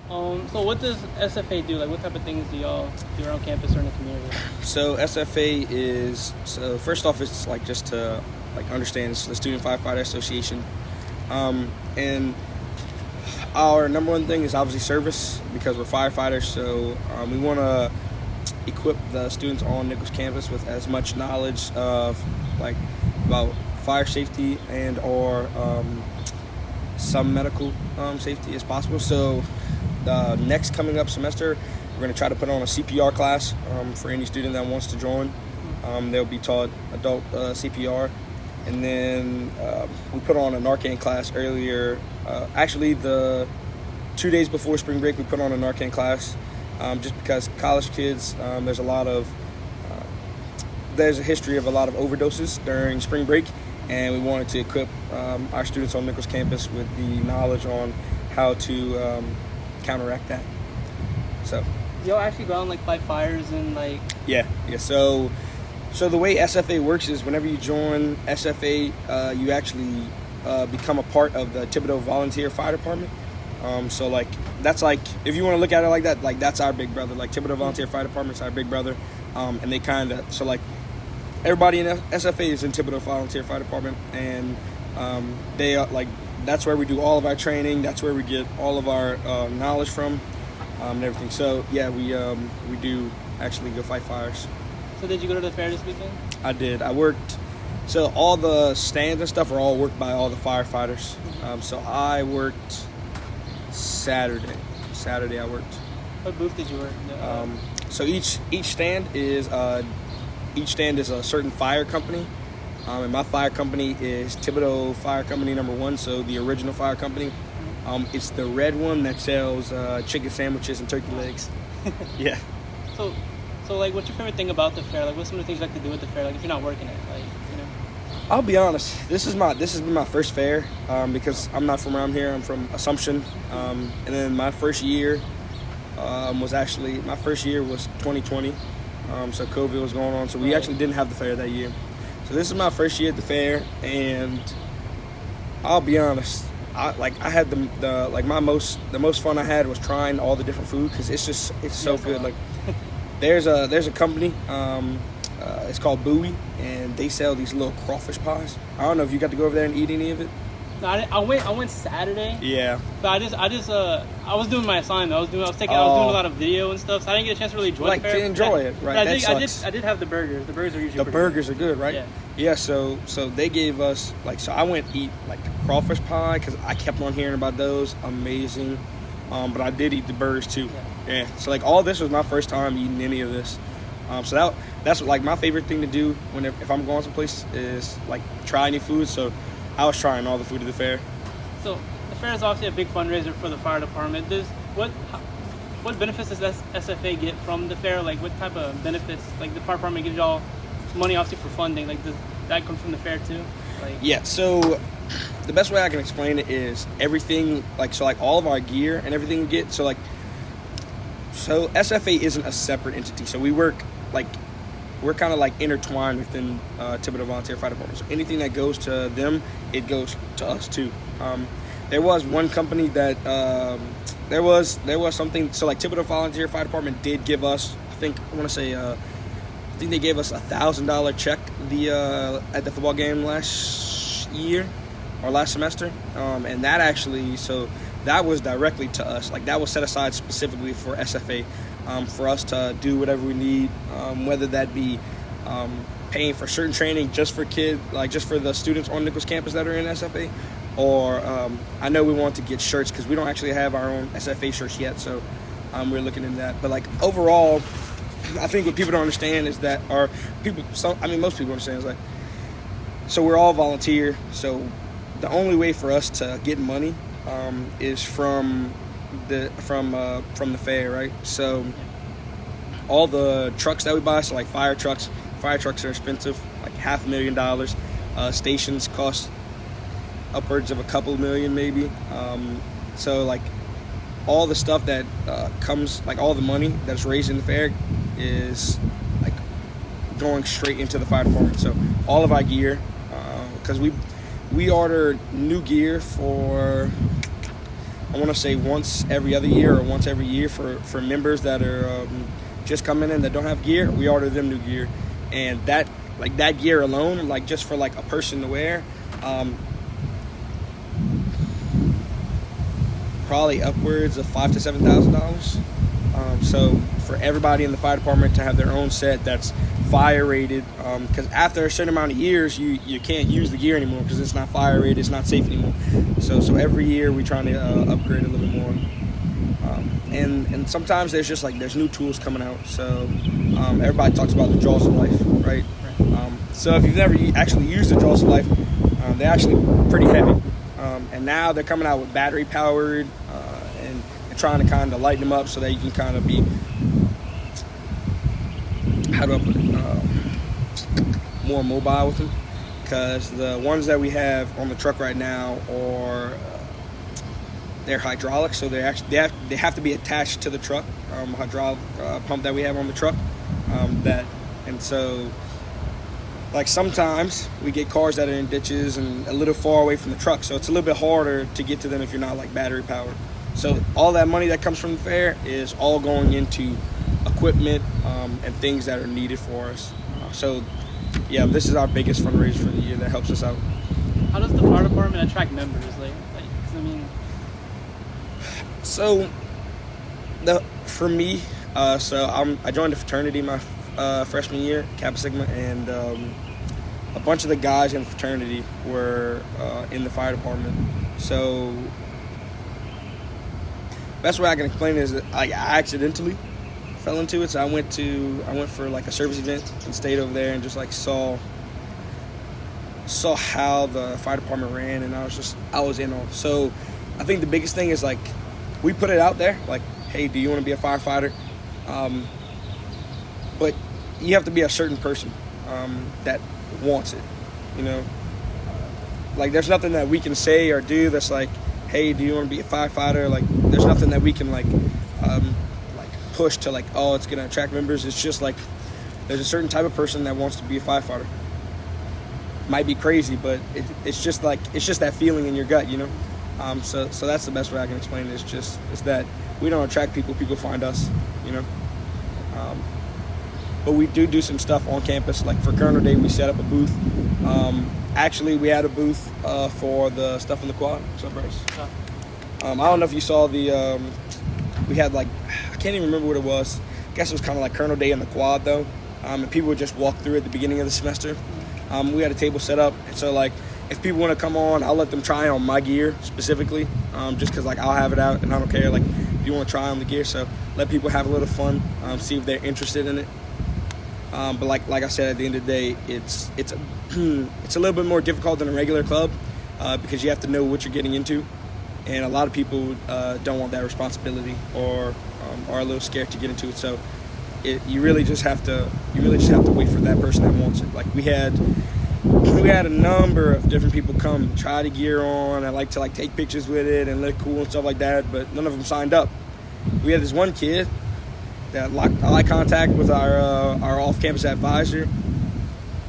So what does SFA do? Like, what type of things do y'all do around campus or in the community? So SFA is, so first off, it's like just to like understand, it's the Student Firefighter Association, and our number one thing is obviously service because we're firefighters. So we want to equip the students on Nichols campus with as much knowledge of like about fire safety and or some medical safety as possible. So the next coming up semester, we're going to try to put on a CPR class for any student that wants to join. They'll be taught adult CPR. And then we put on a Narcan class earlier. Actually, the 2 days before spring break, we put on a Narcan class just because college kids, there's a history of a lot of overdoses during spring break. And we wanted to equip our students on Nichols campus with the knowledge on how to counteract that. So Y'all actually go out and like fight fires and like. Yeah. So the way SFA works is whenever you join SFA, you actually become a part of the Thibodeau Volunteer Fire Department. So like that's like, if you want to look at it like that, like that's our big brother. Like Thibodeau Volunteer Fire Department's our big brother, and they kind of, so like everybody in SFA is in Thibodeau Volunteer Fire Department, and they are like, that's where we do all of our training. That's where we get all of our knowledge from, and everything. So yeah, we do actually go fight fires. So did you go to the fair this weekend? I did. I worked. So all the stands and stuff are all worked by all the firefighters. So I worked Saturday. I worked. What booth did you work? So each stand is a certain fire company, and my fire company is Thibodeau Fire Company number 1. So the original fire company. It's the red one that sells chicken sandwiches and turkey legs. Yeah. So like, what's your favorite thing about the fair? Like, what's some of the things you like to do at the fair? Like, if you're not working it, like, you know. I'll be honest. This has been my first fair because I'm not from around here. I'm from Assumption, and then my first year was 2020. So COVID was going on, so we actually didn't have the fair that year. So this is my first year at the fair, and I'll be honest. I had the most fun I had was trying all the different food because it's so good. Like there's a company. It's called Bowie, and they sell these little crawfish pies. I don't know if you got to go over there and eat any of it. No, I went Saturday. Yeah. But I was doing my assignment. I was doing a lot of video and stuff, so I didn't get a chance to really enjoy the fair. To enjoy it, right? I did have the burgers. The burgers are usually the burgers are good, right? Yeah. Yeah. So they gave us so I went eat like the crawfish pie because I kept on hearing about those. Amazing. But I did eat the burgers too. Yeah. So like all this was my first time eating any of this. So that's like my favorite thing to do if I'm going someplace is like try new food. So I was trying all the food at the fair. So the fair is obviously a big fundraiser for the fire department. What benefits does SFA get from the fair? Like what type of benefits? Like the fire department gives y'all money obviously for funding. Like does that come from the fair too? Like yeah. So the best way I can explain it is everything like all of our gear and everything we get. So SFA isn't a separate entity. So we're kind of like intertwined within Thibodeau Volunteer Fire Department. So anything that goes to them, it goes to us too. There was one company that there was something. So like Thibodeau Volunteer Fire Department did give us, I think they gave us $1,000 check at the football game last year or last semester, and that actually that was directly to us. Like that was set aside specifically for SFA. For us to do whatever we need, whether that be paying for certain training just for the students on Nichols campus that are in SFA, or I know we want to get shirts because we don't actually have our own SFA shirts yet, so we're looking into that. But like overall, I think what people don't understand is that, most people understand is like, so we're all volunteer, so the only way for us to get money is from the fair, right? So all the trucks that we buy, so like fire trucks are expensive, like $500,000. Stations cost upwards of a couple million maybe. So like all the stuff that comes, like all the money that's raised in the fair is like going straight into the fire department. So all of our gear, because we ordered new gear for I want to say once every other year or once every year for members that are just coming in that don't have gear. We order them new gear, and that gear alone, like just for like a person to wear, probably upwards of $5,000 to $7,000. So for everybody in the fire department to have their own set that's fire rated, because after a certain amount of years you can't use the gear anymore because it's not fire rated, it's not safe anymore. So every year we're trying to upgrade a little bit more, and sometimes there's new tools coming out. So everybody talks about the jaws of life, right? So if you've never actually used the jaws of life, they're actually pretty heavy, and now they're coming out with battery powered, and they're trying to kind of lighten them up so that you can kind of be, how do I put it, more mobile with them, because the ones that we have on the truck right now are they're hydraulic, so they have to be attached to the truck, hydraulic pump that we have on the truck, and so like sometimes we get cars that are in ditches and a little far away from the truck, so it's a little bit harder to get to them if you're not like battery powered. So all that money that comes from the fair is all going into equipment and things that are needed for us. So yeah, this is our biggest fundraiser for the year that helps us out. How does the fire department attract members? Cause I mean, so for me, I joined a fraternity my freshman year, Kappa Sigma, and a bunch of the guys in the fraternity were in the fire department. So best way I can explain it is that I accidentally fell into it. So I went for like a service event and stayed over there and just like saw how the fire department ran, and I was in on. So I think the biggest thing is like we put it out there, like, hey, do you want to be a firefighter? But you have to be a certain person that wants it, you know? Like, there's nothing that we can say or do that's like, hey, do you want to be a firefighter? Like, there's nothing that we can like push to like, oh, it's gonna attract members. It's just like there's a certain type of person that wants to be a firefighter. Might be crazy, but it's just that feeling in your gut, you know? So that's the best way I can explain it. It's that we don't attract people find us, you know? But we do some stuff on campus. Like for Colonel Day, we set up a booth. Actually, we had a booth for the stuff in the quad. What's up, Bryce? I don't know if you saw we had like, I can't even remember what it was. I guess it was kind of like Colonel Day in the quad though. And people would just walk through at the beginning of the semester. We had a table set up. And so like, if people want to come on, I'll let them try on my gear specifically, just because like I'll have it out and I don't care. Like if you want to try on the gear, so let people have a little fun, see if they're interested in it. But like I said, at the end of the day, it's a little bit more difficult than a regular club because you have to know what you're getting into, and a lot of people don't want that responsibility or are a little scared to get into it. So you really just have to wait for that person that wants it. Like we had a number of different people come try the gear on. I like to like take pictures with it and look cool and stuff like that, but none of them signed up. We had this one kid that locked eye contact with our off-campus advisor,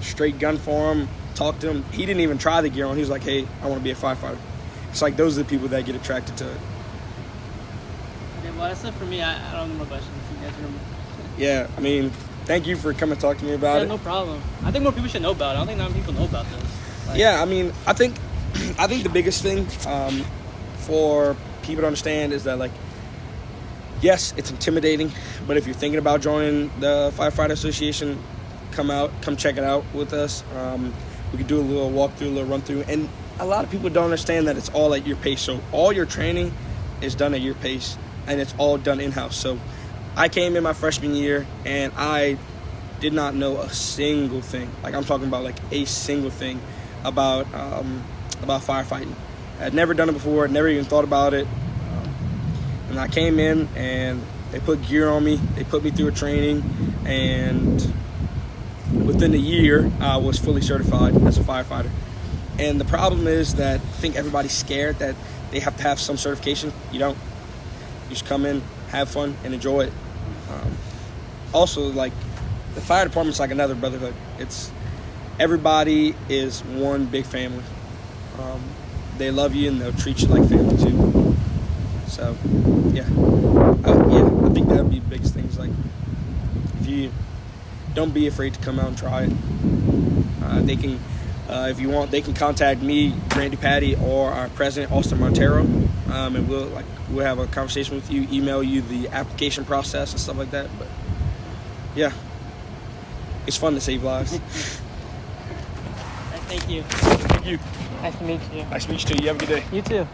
straight gun for him, talked to him. He didn't even try the gear on. He was like, hey, I want to be a firefighter. It's like those are the people that get attracted to it. Okay, well, that's it for me. I don't have more questions. You guys remember? Yeah, I mean, thank you for coming to talk to me about it. No problem. I think more people should know about it. I don't think not many people know about this. Yeah, I mean, I think the biggest thing for people to understand is that, like, yes, it's intimidating, but if you're thinking about joining the Firefighter Association, come check it out with us. We could do a little walkthrough, a little run-through, and a lot of people don't understand that it's all at your pace. So all your training is done at your pace, and it's all done in-house. So I came in my freshman year, and I did not know a single thing. Like, I'm talking about, like, a single thing about firefighting. I'd never done it before, never even thought about it. And I came in, and they put gear on me. They put me through a training, and within a year, I was fully certified as a firefighter. And the problem is that I think everybody's scared that they have to have some certification. You don't. You just come in, have fun, and enjoy it. Also, like, the fire department's like another brotherhood. Everybody is one big family. They love you, and they'll treat you like family too. So yeah, I think that'd be the biggest things. Like, if you don't be afraid to come out and try it. They can, if you want, they can contact me, Grant Dupaty, or our president, Austin Montero, and we'll have a conversation with you, email you the application process and stuff like that. But yeah, it's fun to save lives. Thank you. Thank you. Nice to meet you. Nice to meet you too. You have a good day. You too.